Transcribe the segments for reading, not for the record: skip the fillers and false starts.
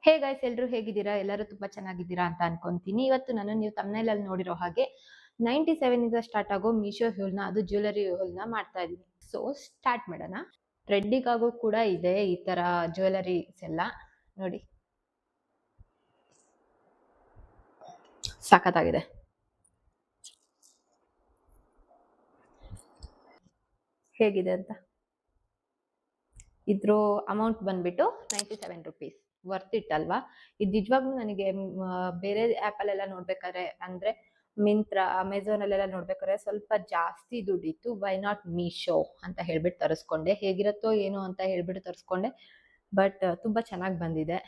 Hey guys, ಎಲ್ರು ಹೇಗಿದ್ದೀರಾ? ಎಲ್ಲರೂ ತುಂಬಾ ಚೆನ್ನಾಗಿದ್ದೀರಾ ಅಂತ ಅನ್ಕೊಂತೀನಿ. ಇವತ್ತು ನೀವು thumbnail ಅಲ್ಲಿ ನೋಡಿರೋ ಹಾಗೆ 97 ಇಂದ ಸ್ಟಾರ್ಟ್ ಆಗೋ ಮೀಶೋ ಹ್ಯೂಲ್ನ, ಅದು ಜ್ಯುವೆಲರಿ ಹ್ಯೂಲ್ನ ಮಾಡ್ತಾ ಇದೀನಿ. ಸೊ ಸ್ಟಾರ್ಟ್ ಮಾಡೋಣ. ಟ್ರೆಂಡಿಗಾಗೂ ಕೂಡ ಇದೆ ಈ ತರ ಜ್ಯುವೆಲರೀಸ್ ಎಲ್ಲ. ನೋಡಿ, ಸಖತ್ತಾಗಿದೆ. ಹೇಗಿದೆ ಅಂತ. ಇದ್ರ ಅಮೌಂಟ್ ಬಂದ್ಬಿಟ್ಟು 97 ರುಪೀಸ್. ವರ್ತ್ ಇಟ್ ಅಲ್ವಾ? ಇದು ನಿಜವಾಗ್ಲೂ ನನಗೆ ಬೇರೆ ಆಪ್ ಅಲ್ಲೆಲ್ಲ ನೋಡ್ಬೇಕಾದ್ರೆ, ಅಂದ್ರೆ ಮಿಂತ್ರಾ, ಅಮೆಝಾನ್ ಅಲ್ಲೆಲ್ಲ ನೋಡ್ಬೇಕಾದ್ರೆ ಸ್ವಲ್ಪ ಜಾಸ್ತಿ ದುಡ್ಡಿತ್ತು. ವೈ ನಾಟ್ ಮೀಶೋ ಅಂತ ಹೇಳ್ಬಿಟ್ಟು ತರಿಸ್ಕೊಂಡೆ. ಹೇಗಿರುತ್ತೋ ಏನೋ ಅಂತ ಹೇಳ್ಬಿಟ್ಟು ತರಿಸ್ಕೊಂಡೆ. ಬಟ್ ತುಂಬಾ ಚೆನ್ನಾಗಿ ಬಂದಿದೆ.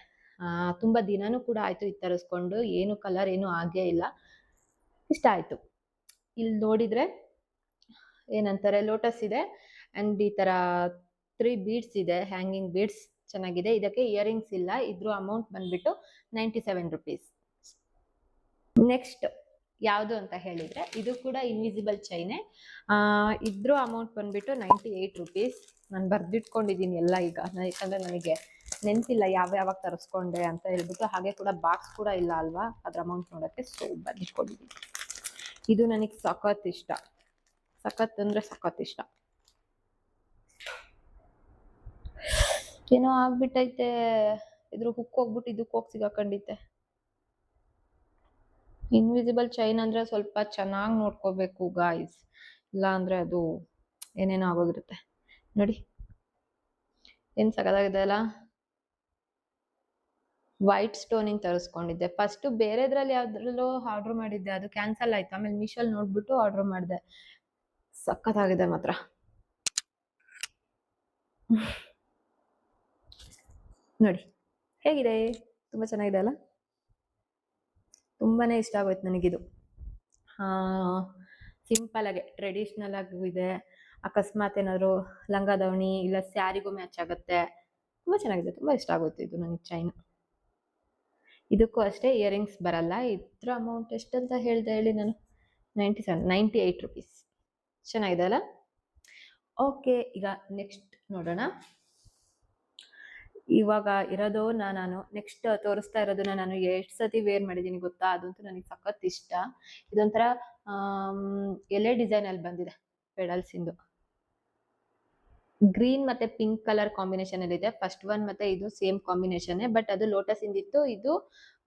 ತುಂಬಾ ದಿನಾನೂ ಕೂಡ ಆಯ್ತು ಇದು ತರಿಸ್ಕೊಂಡು. ಏನು ಕಲರ್ ಏನು ಆಗೇ ಇಲ್ಲ, ಇಷ್ಟ ಆಯ್ತು. ಇಲ್ಲಿ ನೋಡಿದ್ರೆ ಏನಂತಾರೆ, ಲೋಟಸ್ ಇದೆ ಅಂಡ್ ಈ ತರ 3 ಬೀಡ್ಸ್ ಇದೆ, ಹ್ಯಾಂಗಿಂಗ್ ಬೀಡ್ಸ್. ಚೆನ್ನಾಗಿದೆ. ಇದಕ್ಕೆ ಇಯರಿಂಗ್ಸ್ ಇಲ್ಲ. ಇದ್ರ ಅಮೌಂಟ್ ಬಂದ್ಬಿಟ್ಟು 97 ರುಪೀಸ್. ನೆಕ್ಸ್ಟ್ ಯಾವುದು ಅಂತ ಹೇಳಿದ್ರೆ, ಇದು ಕೂಡ ಇನ್ವಿಸಿಬಲ್ ಚೈನೆ. ಇದ್ರ ಅಮೌಂಟ್ ಬಂದ್ಬಿಟ್ಟು 98 ರುಪೀಸ್. ನಾನು ಬರ್ದಿಟ್ಕೊಂಡಿದ್ದೀನಿ ಎಲ್ಲ ಈಗ, ಯಾಕಂದ್ರೆ ನನಗೆ ನೆನ್ಪಿಲ್ಲ ಯಾವ್ಯಾವಾಗ ತರಿಸ್ಕೊಂಡೆ ಅಂತ ಹೇಳ್ಬಿಟ್ಟು. ಹಾಗೆ ಕೂಡ ಬಾಕ್ಸ್ ಕೂಡ ಇಲ್ಲ ಅಲ್ವಾ ಅದ್ರ ಅಮೌಂಟ್ ನೋಡಕ್ಕೆ, ಸೊ ಬರ್ದಿಟ್ಕೊಂಡಿದ್ದೀನಿ. ಇದು ನನಗೆ ಸಖತ್ ಇಷ್ಟ. ಸಖತ್ ಅಂದ್ರೆ ಸಖತ್ ಇಷ್ಟ. ಏನೋ ಆಗ್ಬಿಟ್ಟೈತೆ, ಇದ್ರ ಹುಕ್ ಹೋಗ್ಬಿಟ್ಟು ಇದಕ್ಕೆ ಹೋಗಿ ಸಿಗಾಕೊಂಡಿತ್ತೆ. ಇನ್ವಿಸಿಬಲ್ ಚೈನ್ ಅಂದ್ರೆ ಸ್ವಲ್ಪ ಚೆನ್ನಾಗಿ ನೋಡ್ಕೋಬೇಕು ಗಾಯ್ಸ್, ಇಲ್ಲ ಅಂದ್ರೆ ಅದು ಏನೇನೋ ಆಗೋಗಿರುತ್ತೆ. ನೋಡಿ ಏನ್ ಸಖತ್ತಾಗಿದೆ ಅಲ್ಲ. ವೈಟ್ ಸ್ಟೋನಿಂಗ್ ತರಿಸ್ಕೊಂಡಿದ್ದೆ. ಫಸ್ಟ್ ಬೇರೆದ್ರಲ್ಲಿ ಯಾವ್ದ್ರಲ್ಲೋ ಆರ್ಡರ್ ಮಾಡಿದ್ದೆ, ಅದು ಕ್ಯಾನ್ಸಲ್ ಆಯ್ತು. ಆಮೇಲೆ ಮೀಶೋಲ್ ನೋಡ್ಬಿಟ್ಟು ಆರ್ಡರ್ ಮಾಡಿದೆ. ಸಖತ್ತಾಗಿದೆ ಮಾತ್ರ. ನೋಡಿ ಹೇಗಿದೆ, ತುಂಬಾ ಚೆನ್ನಾಗಿದೆ ಅಲ್ಲ. ತುಂಬಾನೇ ಇಷ್ಟ ಆಗೋಯ್ತು ನನಗಿದು. ಸಿಂಪಲ್ ಆಗಿ ಟ್ರೆಡಿಷನಲ್ ಆಗಿ ಇದೆ. ಅಕಸ್ಮಾತ್ ಏನಾದ್ರು ಲಂಗ ದಾವಣಿ ಇಲ್ಲ ಸ್ಯಾರಿಗೂ ಮ್ಯಾಚ್ ಆಗುತ್ತೆ. ತುಂಬಾ ಚೆನ್ನಾಗಿದೆ, ತುಂಬಾ ಇಷ್ಟ ಆಗೋಯ್ತು ಇದು ನನಗೆ ಚೈನ್. ಇದಕ್ಕೂ ಅಷ್ಟೇ ಇಯರಿಂಗ್ಸ್ ಬರಲ್ಲ. ಇದ್ರ ಅಮೌಂಟ್ ಎಷ್ಟಂತ ಹೇಳ್ದೆ ಹೇಳಿ ನಾನು? 98 ರುಪೀಸ್. ಚೆನ್ನಾಗಿದೆ ಅಲ್ಲ. ಓಕೆ, ಈಗ ನೆಕ್ಸ್ಟ್ ನೋಡೋಣ. ಇವಾಗ ಇರೋದು ನಾನು ನೆಕ್ಸ್ಟ್ ತೋರಿಸ್ತಾ ಇರೋದನ್ನ ನಾನು ಎಷ್ಟು ಸತಿ ವೇರ್ ಮಾಡಿದೀನಿ ಗೊತ್ತಾ? ಅದಂತೂ ನನಗೆ ಸಖತ್ ಇಷ್ಟ. ಇದೊಂಥರ ಎಲೆ ಡಿಸೈನ್ ಅಲ್ಲಿ ಬಂದಿದೆ, ಪೆಡಲ್ಸ್ ಇಂದು. ಗ್ರೀನ್ ಮತ್ತೆ ಪಿಂಕ್ ಕಲರ್ ಕಾಂಬಿನೇಷನ್ ಅಲ್ಲಿ ಇದೆ. ಫಸ್ಟ್ ಒನ್ ಮತ್ತೆ ಇದು ಸೇಮ್ ಕಾಂಬಿನೇಷನ್, ಬಟ್ ಅದು ಲೋಟಸ್ ಇಂದಿತ್ತು, ಇದು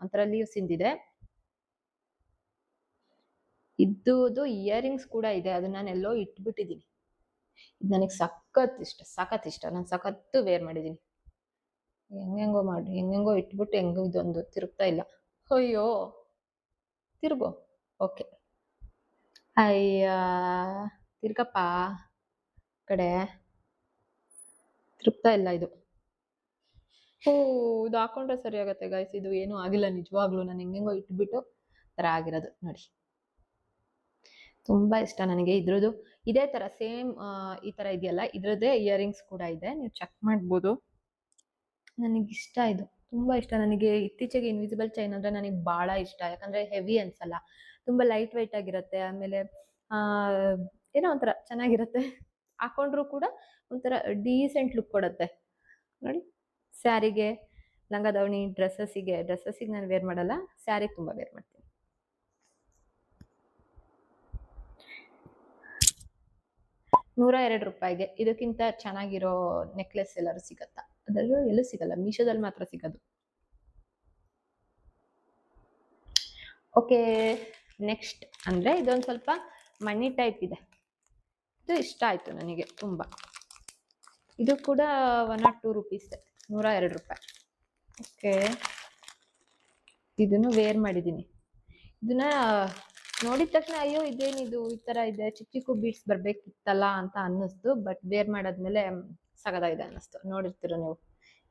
ಒಂಥರ ಲೀವ್ಸ್ ಇಂದಿದೆ. ಇದ್ದು ಇಯರಿಂಗ್ಸ್ ಕೂಡ ಇದೆ, ಅದು ನಾನು ಎಲ್ಲೋ ಇಟ್ಬಿಟ್ಟಿದ್ದೀನಿ. ಇದು ನನಗೆ ಸಖತ್ ಇಷ್ಟ, ಸಖತ್ ಇಷ್ಟ. ನಾನು ಸಖತ್ತು ವೇರ್ ಮಾಡಿದ್ದೀನಿ. ಹೆಂಗೆಂಗೋ ಇಟ್ಬಿಟ್ಟು ಹೆಂಗೋ ಇದೊಂದು ತಿರುಗ್ತಾ ಇಲ್ಲ. ಅಯ್ಯೋ ತಿರುಗೋ. ಓಕೆ, ಅಯ್ಯ ತಿರ್ಗಪ್ಪ ಕಡೆ. ತಿರುಗ್ತಾ ಇಲ್ಲ ಇದು. ಇದು ಹಾಕೊಂಡ್ರೆ ಸರಿ ಆಗತ್ತೆ ಗೈಸ್. ಇದು ಏನೂ ಆಗಿಲ್ಲ ನಿಜವಾಗ್ಲೂ. ನಾನು ಹೆಂಗೆಂಗೋ ಇಟ್ಬಿಟ್ಟು ತರ ಆಗಿರೋದು ನೋಡಿ. ತುಂಬಾ ಇಷ್ಟ ನನಗೆ ಇದ್ರದ್ದು. ಇದೇ ತರ ಸೇಮ್ ಈ ತರ ಇದೆಯಲ್ಲ, ಇದ್ರದ್ದೇ ಇಯರಿಂಗ್ಸ್ ಕೂಡ ಇದೆ, ನೀವು ಚೆಕ್ ಮಾಡ್ಬೋದು. ನನಗಿಷ್ಟ, ಇದು ತುಂಬಾ ಇಷ್ಟ ನನಗೆ. ಇತ್ತೀಚೆಗೆ ಇನ್ವಿಸಿಬಲ್ ಚೈನ್ ಅಂದ್ರೆ ನನಗೆ ಬಹಳ ಇಷ್ಟ. ಯಾಕಂದ್ರೆ ಹೆವಿ ಅನ್ಸಲ್ಲ, ತುಂಬಾ ಲೈಟ್ ವೈಟ್ ಆಗಿರುತ್ತೆ. ಆಮೇಲೆ ಏನೋ ಒಂಥರ ಚೆನ್ನಾಗಿರುತ್ತೆ. ಹಾಕೊಂಡ್ರು ಕೂಡ ಒಂಥರ ಡೀಸೆಂಟ್ ಲುಕ್ ಕೊಡುತ್ತೆ ನೋಡಿ. ಸ್ಯಾರಿಗೆ, ಲಂಗ ದಾವಣಿ, ಡ್ರೆಸ್ಸಸ್ಸಿಗೆ ನಾನು ವೇರ್ ಮಾಡಲ್ಲ, ಸ್ಯಾರಿಗೆ ತುಂಬಾ ವೇರ್ ಮಾಡ್ತೀನಿ. ₹102 ಇದಕ್ಕಿಂತ ಚೆನ್ನಾಗಿರೋ ನೆಕ್ಲೆಸ್ ಎಲ್ಲರೂ ಸಿಗತ್ತಾ? ಅದರಲ್ಲೂ ಎಲ್ಲೂ ಸಿಗಲ್ಲ, ಮೀಶೋದಲ್ಲಿ ಮಾತ್ರ ಸಿಗೋದು. ಓಕೆ, ನೆಕ್ಸ್ಟ್ ಅಂದ್ರೆ ಇದೊಂದು ಸ್ವಲ್ಪ ಮಣಿ ಟೈಪ್ ಇದೆ. ಇದು ಇಷ್ಟ ಆಯ್ತು ನನಗೆ ತುಂಬಾ. ಇದು ಕೂಡ 1 or 2 ರುಪೀಸ್, ₹102. ಓಕೆ, ಇದನ್ನು ವೇರ್ ಮಾಡಿದ್ದೀನಿ. ಇದನ್ನ ನೋಡಿದ ತಕ್ಷಣ ಅಯ್ಯೋ ಇದೇನಿದು ಈ ತರ ಇದೆ, ಚಿಕ್ಕ ಚಿಕ್ಕ ಬೀಡ್ಸ್ ಬರ್ಬೇಕಿತ್ತಲ್ಲ ಅಂತ ಅನ್ನಿಸ್ತು. ಬಟ್ ವೇರ್ ಮಾಡಾದ್ಮೇಲೆ ಸಗದಾಗಿದೆ ಅನ್ನಿಸ್ತು. ನೋಡಿರ್ತೀರ ನೀವು,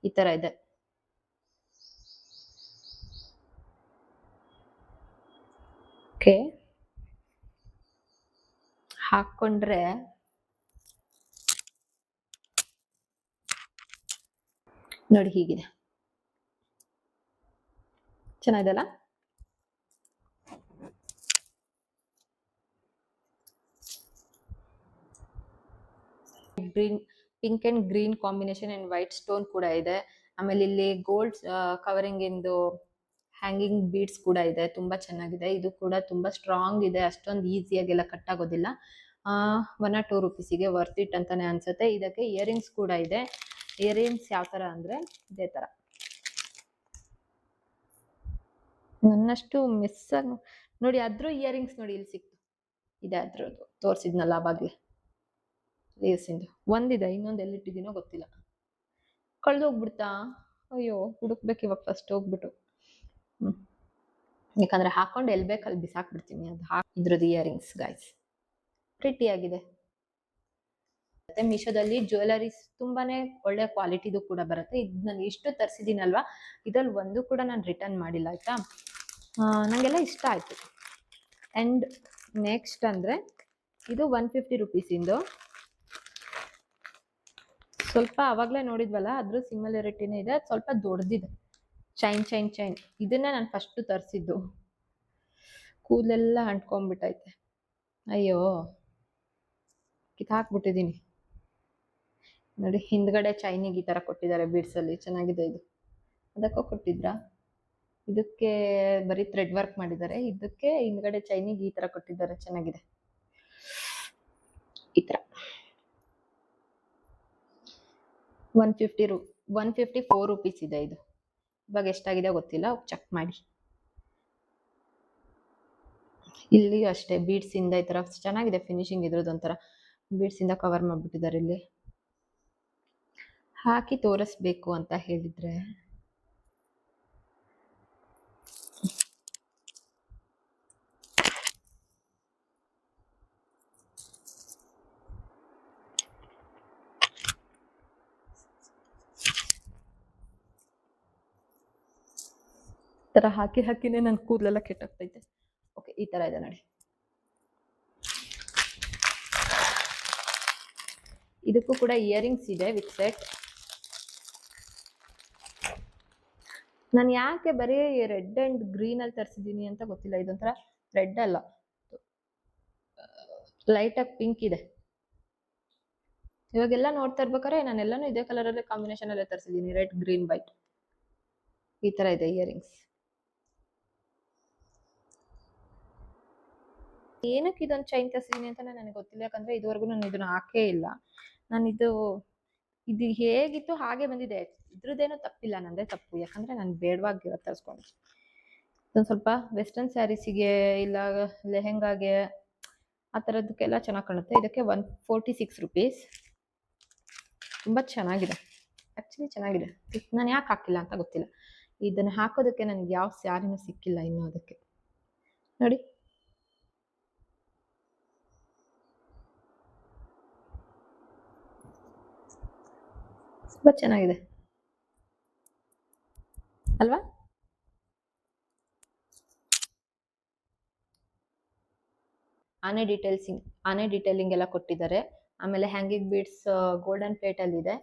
ಈ ತರ ಇದೆ. ಓಕೆ, ಹಾಕೊಂಡ್ರೆ ನೋಡಿ ಹೀಗಿದೆ. ಚೆನ್ನಾಗಿದೆಲ್ಲ. Green, pink and green combination and white stone ಕೂಡ ಇದೆ. ಆಮೇಲೆ ಇಲ್ಲಿ ಗೋಲ್ಡ್ ಕವರಿಂಗ್ ಇಂದು ಹ್ಯಾಂಗಿಂಗ್ ಬೀಡ್ಸ್ ಕೂಡ ಇದೆ, ತುಂಬಾ ಚೆನ್ನಾಗಿದೆ. ಇದು ಕೂಡ ತುಂಬಾ ಸ್ಟ್ರಾಂಗ್ ಇದೆ, ಅಷ್ಟೊಂದು ಈಸಿಯಾಗೆಲ್ಲ ಕಟ್ ಆಗೋದಿಲ್ಲ. 1 or 2 ರುಪೀಸಿಗೆ ವರ್ತ್ ಇಟ್ ಅಂತಾನೆ ಅನ್ಸುತ್ತೆ. ಇದಕ್ಕೆ ಇಯರಿಂಗ್ಸ್ ಕೂಡ ಇದೆ. ಇಯರಿಂಗ್ಸ್ ಯಾವ ತರ ಅಂದ್ರೆ ಇದೇ ತರ, ನನ್ನಷ್ಟು ಮಿಸ್ ಆಗಿ ನೋಡಿ. ಅದ್ರ ಇಯರಿಂಗ್ಸ್ ನೋಡಿ ಇಲ್ಲಿ ಸಿಕ್ತು, ಇದೆ ಅದ್ರದ್ದು ತೋರಿಸಿದ್ನಲ್ಲ ಅವಾಗ್ಲೇ ಲೇಸಿಂದು. ಒಂದಿದೆ, ಇನ್ನೊಂದು ಎಲ್ಲಿಟ್ಟಿದ್ದೀನೋ ಗೊತ್ತಿಲ್ಲ, ಕಳ್ದೋಗ್ಬಿಡ್ತಾ. ಅಯ್ಯೋ, ಹುಡುಕ್ಬೇಕು ಇವಾಗ ಫಸ್ಟ್ ಹೋಗ್ಬಿಟ್ಟು. ಯಾಕಂದ್ರೆ ಹಾಕೊಂಡು ಎಲ್ಲಿ ಬೇಕಲ್ಲಿ ಬಿಸಾಕ್ಬಿಡ್ತೀನಿ. ಅದು ಇದ್ರದ್ದು ಇಯರಿಂಗ್ಸ್ ಗೈಸ್ ಪ್ರಿಟಿ ಆಗಿದೆ. ಮತ್ತೆ ಮೀಶೋದಲ್ಲಿ ಜ್ಯುವೆಲರೀಸ್ ತುಂಬಾನೇ ಒಳ್ಳೆ ಕ್ವಾಲಿಟಿದು ಕೂಡ ಬರುತ್ತೆ. ಇದು ನಾನು ಎಷ್ಟು ತರಿಸಿದ್ದೀನಲ್ವಾ, ಇದ್ರಲ್ಲಿ ಒಂದು ಕೂಡ ನಾನು ರಿಟರ್ನ್ ಮಾಡಿಲ್ಲ ಆಯ್ತಾ. ನಂಗೆಲ್ಲ ಇಷ್ಟ ಆಯ್ತು. ಅಂಡ್ ನೆಕ್ಸ್ಟ್ ಅಂದ್ರೆ ಇದು 150 ರುಪೀಸಿಂದು, ಸ್ವಲ್ಪ ಅವಾಗಲೇ ನೋಡಿದ್ವಲ್ಲ ಅದ್ರ ಸಿಮಿಲರಿಟಿನೇ ಇದೆ, ಸ್ವಲ್ಪ ದೊಡ್ಡದಿದೆ. ಚೈನ್ ಇದನ್ನ ನಾನು ಫಸ್ಟ್ ತರಿಸಿದ್ದು. ಕೂದಲೆಲ್ಲ ಅಂಟ್ಕೊಂಡ್ಬಿಟ್ಟೈತೆ, ಅಯ್ಯೋ ಕಿತ್ತಾಕ್ಬಿಟ್ಟಿದ್ದೀನಿ ನೋಡಿ. ಹಿಂದ್ಗಡೆ ಚೈನಿಗೆ ಈ ತರ ಕೊಟ್ಟಿದ್ದಾರೆ ಬೀಡ್ಸ್ ಅಲ್ಲಿ, ಚೆನ್ನಾಗಿದೆ ಇದು. ಅದಕ್ಕೂ ಕೊಟ್ಟಿದ್ರಾ? ಇದಕ್ಕೆ ಬರೀ ಥ್ರೆಡ್ ವರ್ಕ್ ಮಾಡಿದ್ದಾರೆ, ಇದಕ್ಕೆ ಹಿಂದ್ಗಡೆ ಚೈನಿಗೆ ಈ ತರ ಕೊಟ್ಟಿದ್ದಾರೆ, ಚೆನ್ನಾಗಿದೆ ಈ ತರ. 154 ರುಪೀಸ್ ಇದೆ ಇದು. ಇವಾಗ ಎಷ್ಟಾಗಿದೆ ಗೊತ್ತಿಲ್ಲ, ಚೆಕ್ ಮಾಡಿ. ಇಲ್ಲಿ ಅಷ್ಟೇ ಬೀಡ್ಸ್ ಇಂದ ಈ ತರ ಚೆನ್ನಾಗಿದೆ ಫಿನಿಶಿಂಗ್. ಇದ್ರದ್ದು ಒಂಥರ ಬೀಡ್ಸ್ ಇಂದ ಕವರ್ ಮಾಡ್ಬಿಟ್ಟಿದ್ದಾರೆ. ಇಲ್ಲಿ ಹಾಕಿ ತೋರಿಸ್ಬೇಕು ಅಂತ ಹೇಳಿದ್ರೆ ತರ ಹಾಕಿನೇ ನನ್ನ ಕೂದಲೆಲ್ಲ ಕೆಟ್ಟಾಗ್ತೈತೆ. ಓಕೆ, ಈ ತರ ಇದೆ ನೋಡಿ. ಇದಕ್ಕೂ ಕೂಡ ಇಯರಿಂಗ್ಸ್ ಇದೆ ವಿತ್ ಸೆಟ್. ನಾನು ಯಾಕೆ ಬರೀ ರೆಡ್ ಅಂಡ್ ಗ್ರೀನ್ ಅಲ್ಲಿ ತರಿಸಿದ್ದೀನಿ ಅಂತ ಗೊತ್ತಿಲ್ಲ. ಇದೊಂಥರ ರೆಡ್ ಅಲ್ಲ, ಲೈಟ್ ಆಗಿ ಪಿಂಕ್ ಇದೆ. ಇವಾಗೆಲ್ಲ ನೋಡ್ತಾ ಇರ್ಬೇಕಾದ್ರೆ ನಾನೆಲ್ಲಾನು ಇದೇ ಕಲರ್ ಅಲ್ಲೇ ಕಾಂಬಿನೇಷನ್ ಅಲ್ಲೇ ತರಿಸಿದ್ದೀನಿ, ರೆಡ್ ಗ್ರೀನ್ ವೈಟ್. ಈ ತರ ಇದೆ ಇಯರಿಂಗ್ಸ್. ಏನಕ್ಕೆ ಇದೊಂದು ಚೈನ್ ತರಿಸಿದ್ದೀನಿ ಅಂತ ನನಗೆ ಗೊತ್ತಿಲ್ಲ, ಯಾಕಂದ್ರೆ ಇದುವರೆಗೂ ನಾನು ಇದನ್ನ ಹಾಕೇ ಇಲ್ಲ. ನಾನು ಇದು ಹೇಗಿತ್ತು ಹಾಗೆ ಬಂದಿದೆ, ಇದ್ರದ್ದೇನೋ ತಪ್ಪಿಲ್ಲ, ನಂದೇ ತಪ್ಪು. ಯಾಕಂದ್ರೆ ನಾನು ಬೇಡವಾಗಿರೋ ತರಿಸ್ಕೊಂಡು. ಇದೊಂದು ಸ್ವಲ್ಪ ವೆಸ್ಟರ್ನ್ ಸ್ಯಾರೀಸಿಗೆ ಇಲ್ಲ ಲೆಹೆಂಗಾಗೆ ಆ ಥರದಕ್ಕೆಲ್ಲ ಚೆನ್ನಾಗಿ ಕಾಣುತ್ತೆ. ಇದಕ್ಕೆ 146 ರುಪೀಸ್. ತುಂಬ ಚೆನ್ನಾಗಿದೆ, ಆ್ಯಕ್ಚುಲಿ ಚೆನ್ನಾಗಿದೆ. ನಾನು ಯಾಕೆ ಹಾಕಿಲ್ಲ ಅಂತ ಗೊತ್ತಿಲ್ಲ. ಇದನ್ನು ಹಾಕೋದಕ್ಕೆ ನನಗೆ ಯಾವ ಸ್ಯಾರಿನೂ ಸಿಕ್ಕಿಲ್ಲ ಇನ್ನೂ. ಅದಕ್ಕೆ ನೋಡಿ, ತುಂಬ ಚೆನ್ನಾಗಿದೆ ಅಲ್ವಾ? ಆನೆ ಡೀಟೇಲಿಂಗ್ ಎಲ್ಲ ಕೊಟ್ಟಿದ್ದಾರೆ. ಆಮೇಲೆ ಹ್ಯಾಂಗಿಂಗ್ ಬೀಡ್ಸ್ ಗೋಲ್ಡನ್ ಪ್ಲೇಟ್ ಅಲ್ಲಿ ಇದೆ.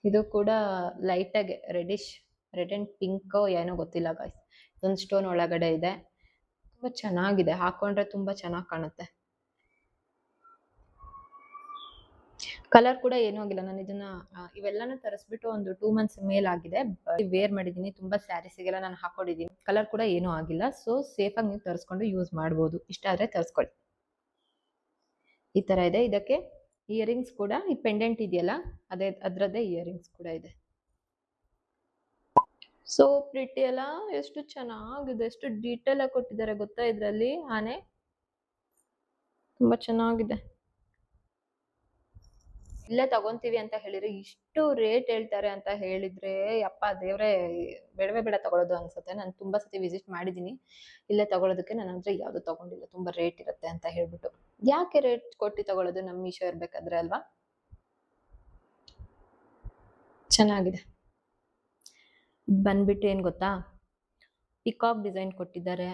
ಇದು ಕೂಡ ಲೈಟ್ ಆಗಿ ರೆಡ್ ಅಂಡ್ ಪಿಂಕ್ ಏನೋ ಗೊತ್ತಿಲ್ಲ ಗಾಯ್ಸ್. ಇದೊಂದು ಸ್ಟೋನ್ ಒಳಗಡೆ ಇದೆ, ತುಂಬಾ ಚೆನ್ನಾಗಿದೆ. ಹಾಕೊಂಡ್ರೆ ತುಂಬಾ ಚೆನ್ನಾಗಿ ಕಾಣುತ್ತೆ. ಕಲರ್ ಕೂಡ ಏನೂ ಆಗಿಲ್ಲ. ನಾನು ಇದನ್ನ ಇವೆಲ್ಲಾನು ತರಿಸ್ಬಿಟ್ಟು ಒಂದು 2 ಮಂತ್ಸ್ ಮೇಲಾಗಿದೆ. ವೇರ್ ಮಾಡಿದೀನಿ, ತುಂಬಾ ಸ್ಯಾರೀಸಿಗೆಲ್ಲ ನಾನು ಹಾಕೊಂಡಿದ್ದೀನಿ. ಕಲರ್ ಕೂಡ ಏನೂ ಆಗಿಲ್ಲ. ಸೊ ಸೇಫ್ ಆಗಿ ನೀವು ತರಿಸ್ಕೊಂಡು ಯೂಸ್ ಮಾಡ್ಬೋದು. ಇಷ್ಟ ಆದ್ರೆ ತರಿಸ್ಕೊಳ್ಳಿ. ಈ ತರ ಇದೆ. ಇದಕ್ಕೆ ಇಯರಿಂಗ್ಸ್ ಕೂಡ, ಈ ಪೆಂಡೆಂಟ್ ಇದೆಯಲ್ಲ ಅದ್ರದ್ದೇ ಇಯರಿಂಗ್ಸ್ ಕೂಡ ಇದೆ. ಸೊ ಪ್ರಿಟಿ ಅಲ್ಲ, ಎಷ್ಟು ಚೆನ್ನಾಗಿದೆ, ಎಷ್ಟು ಡೀಟೇಲ್ ಆಗಿ ಕೊಟ್ಟಿದ್ದಾರೆ ಗೊತ್ತಾ ಇದ್ರಲ್ಲಿ. ಆನೆ ತುಂಬಾ ಚೆನ್ನಾಗಿದೆ. ಇಲ್ಲೇ ತಗೊಂತೀವಿ ಅಂತ ಹೇಳಿದ್ರೆ ಇಷ್ಟು ರೇಟ್ ಹೇಳ್ತಾರೆ ಅಂತ ಹೇಳಿದ್ರೆ, ಯಪ್ಪ ದೇವ್ರೆ, ಬೇಡವೇ ಬೇಡ ತಗೊಳ್ಳೋದು ಅನ್ಸುತ್ತೆ. ನಾನು ತುಂಬಾ ಸತಿ ವಿಸಿಟ್ ಮಾಡಿದೀನಿ ಇಲ್ಲೇ ತಗೊಳ್ಳೋದಕ್ಕೆ. ನಾನು ಅಂದ್ರೆ ಯಾವ್ದು ತಗೊಂಡಿಲ್ಲ, ತುಂಬಾ ರೇಟ್ ಇರುತ್ತೆ ಅಂತ ಹೇಳ್ಬಿಟ್ಟು. ಯಾಕೆ ರೇಟ್ ಕೊಟ್ಟು ತಗೊಳ್ಳೋದು, ನಮ್ಮ ಮೀಶೋ ಇರ್ಬೇಕಾದ್ರೆ ಅಲ್ವಾ. ಚೆನ್ನಾಗಿದೆ. ಬಂದ್ಬಿಟ್ಟು ಏನ್ ಗೊತ್ತಾ, ಪಿಕಾಕ್ ಡಿಸೈನ್ ಕೊಟ್ಟಿದ್ದಾರೆ,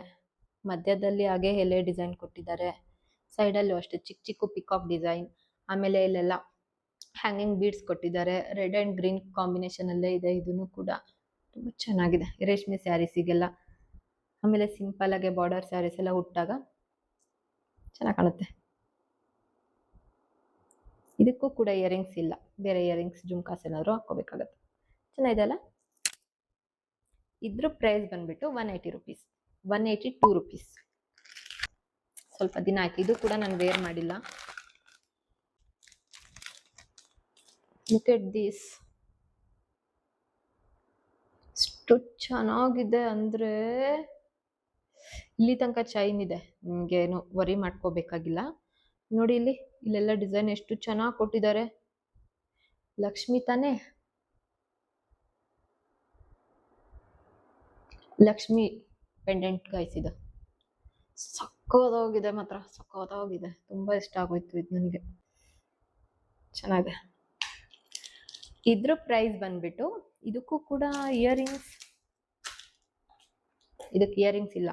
ಮಧ್ಯದಲ್ಲಿ ಹಾಗೆ ಎಲೆ ಡಿಸೈನ್ ಕೊಟ್ಟಿದ್ದಾರೆ, ಸೈಡಲ್ಲೂ ಅಷ್ಟೇ ಚಿಕ್ಕ ಚಿಕ್ಕ ಪಿಕಾಕ್ ಡಿಸೈನ್. ಆಮೇಲೆ ಇಲ್ಲೆಲ್ಲ ಹ್ಯಾಂಗಿಂಗ್ ಬೀಡ್ಸ್ ಕೊಟ್ಟಿದ್ದಾರೆ. ರೆಡ್ ಅಂಡ್ ಗ್ರೀನ್ ಕಾಂಬಿನೇಷನ್ ಅಲ್ಲೇ ಇದೆ. ಇದನ್ನು ಕೂಡ ತುಂಬಾ ಚೆನ್ನಾಗಿದೆ ರೇಷ್ಮೆ ಸ್ಯಾರೀಸಿಗೆಲ್ಲ. ಆಮೇಲೆ ಸಿಂಪಲ್ ಆಗಿ ಬಾರ್ಡರ್ ಸ್ಯಾರೀಸ್ ಎಲ್ಲ ಉಟ್ಟಾಗ ಚೆನ್ನಾಗಿ ಕಾಣುತ್ತೆ. ಇದಕ್ಕೂ ಕೂಡ ಇಯರಿಂಗ್ಸ್ ಇಲ್ಲ, ಬೇರೆ ಇಯರಿಂಗ್ಸ್ ಜುಮ್ಕಾಸ್ ಏನಾದ್ರು ಹಾಕೋಬೇಕಾಗತ್ತೆ. ಚೆನ್ನಾಗಿದೆ ಅಲ್ಲ. ಇದ್ರ ಪ್ರೈಸ್ ಬಂದ್ಬಿಟ್ಟು 180 ರುಪೀಸ್, 182 ರುಪೀಸ್. ಸ್ವಲ್ಪ ದಿನ ಆಯ್ತು, ಇದು ಕೂಡ ನಾನು ವೇರ್ ಮಾಡಿಲ್ಲ. ಲುಕ್ ಎಟ್ ದಿಸ್, ಎಷ್ಟು ಚೆನ್ನಾಗಿದೆ ಅಂದ್ರೆ ಇಲ್ಲಿ ತನಕ ಚೈನ್ ಇದೆ, ನಿಮ್ಗೆ ಏನು ವರಿ ಮಾಡ್ಕೋಬೇಕಾಗಿಲ್ಲ. ನೋಡಿ ಇಲ್ಲೆಲ್ಲ ಡಿಸೈನ್ ಎಷ್ಟು ಚೆನ್ನಾಗಿ ಕೊಟ್ಟಿದ್ದಾರೆ. ಲಕ್ಷ್ಮಿ ತಾನೇ, ಲಕ್ಷ್ಮಿ ಪೆಂಡೆಂಟ್ ಗೈಸ್ ಇದು. ಸಕ್ಕತ್ತಾಗಿದೆ, ಮಾತ್ರ ಸಕ್ಕತ್ತಾಗಿದೆ. ತುಂಬಾ ಇಷ್ಟ ಆಗೋಯ್ತು ಇದು ನನಗೆ, ಚೆನ್ನಾಗಿದೆ. ಇದ್ರ ಪ್ರೈಸ್ ಬಂದ್ಬಿಟ್ಟು, ಇದಕ್ಕೂ ಕೂಡ ಇಯರಿಂಗ್ಸ್, ಇದಕ್ಕೆ ಇಯರಿಂಗ್ಸ್ ಇಲ್ಲ,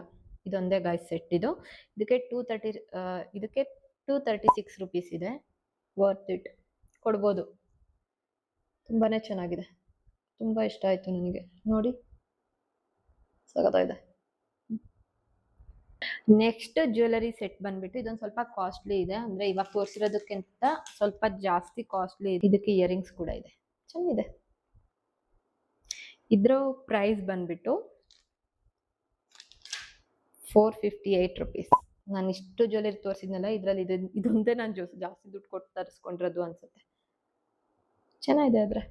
ಇದೊಂದೇ ಗೈಸ್ ಸೆಟ್ ಇದು. ಇದಕ್ಕೆ 236 ರುಪೀಸ್ ಇದೆ. ವರ್ತ್ ಇಟ್, ಕೊಡ್ಬೋದು. ತುಂಬಾನೇ ಚೆನ್ನಾಗಿದೆ, ತುಂಬಾ ಇಷ್ಟ ಆಯ್ತು ನನಗೆ. ನೋಡಿ ಸಖತ್ತಾಗಿದೆ. ನೆಕ್ಸ್ಟ್ ಜ್ಯುವೆಲರಿ ಸೆಟ್ ಬಂದ್ಬಿಟ್ಟು ಇದೊಂದು ಸ್ವಲ್ಪ ಕಾಸ್ಟ್ಲಿ ಇದೆ, ಅಂದ್ರೆ ಇವಾಗ ತೋರಿಸಿರೋದಕ್ಕಿಂತ ಸ್ವಲ್ಪ ಜಾಸ್ತಿ ಕಾಸ್ಟ್ಲಿ ಇದೆ. ಇದಕ್ಕೆ ಇಯರಿಂಗ್ಸ್ ಕೂಡ ಇದೆ, ಚೆನ್ನಾಗಿದೆ. ಇದ್ರ ಪ್ರೈಸ್ ಬಂದ್ಬಿಟ್ಟು 458 ರುಪೀಸ್. ನಾನು ಇಷ್ಟು ಜ್ಯುವೆಲರಿ ತೋರಿಸಿದ್ನಲ್ಲ, ಇದ್ರಲ್ಲಿ ಇದೊಂದೇ ನಾನು ಜಾಸ್ತಿ ದುಡ್ಡು ಕೊಟ್ಟು ತರಿಸ್ಕೊಂಡಿರೋದು ಅನ್ಸುತ್ತೆ. ಚೆನ್ನಾಗಿದೆ. ಆದ್ರೆ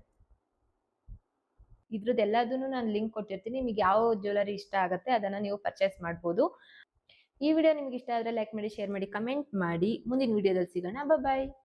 ಇದ್ರದ್ದು ಎಲ್ಲದನ್ನು ನಾನು ಲಿಂಕ್ ಕೊಟ್ಟಿರ್ತೀನಿ, ನಿಮಗೆ ಯಾವ ಜ್ಯುವೆಲರಿ ಇಷ್ಟ ಆಗುತ್ತೆ ಅದನ್ನ ನೀವು ಪರ್ಚೇಸ್ ಮಾಡ್ಬೋದು. ಈ ವಿಡಿಯೋ ನಿಮ್ಗೆ ಇಷ್ಟ ಆದ್ರೆ ಲೈಕ್ ಮಾಡಿ, ಶೇರ್ ಮಾಡಿ, ಕಮೆಂಟ್ ಮಾಡಿ. ಮುಂದಿನ ವಿಡಿಯೋದಲ್ಲಿ ಸಿಗೋಣ. ಬಾಯ್.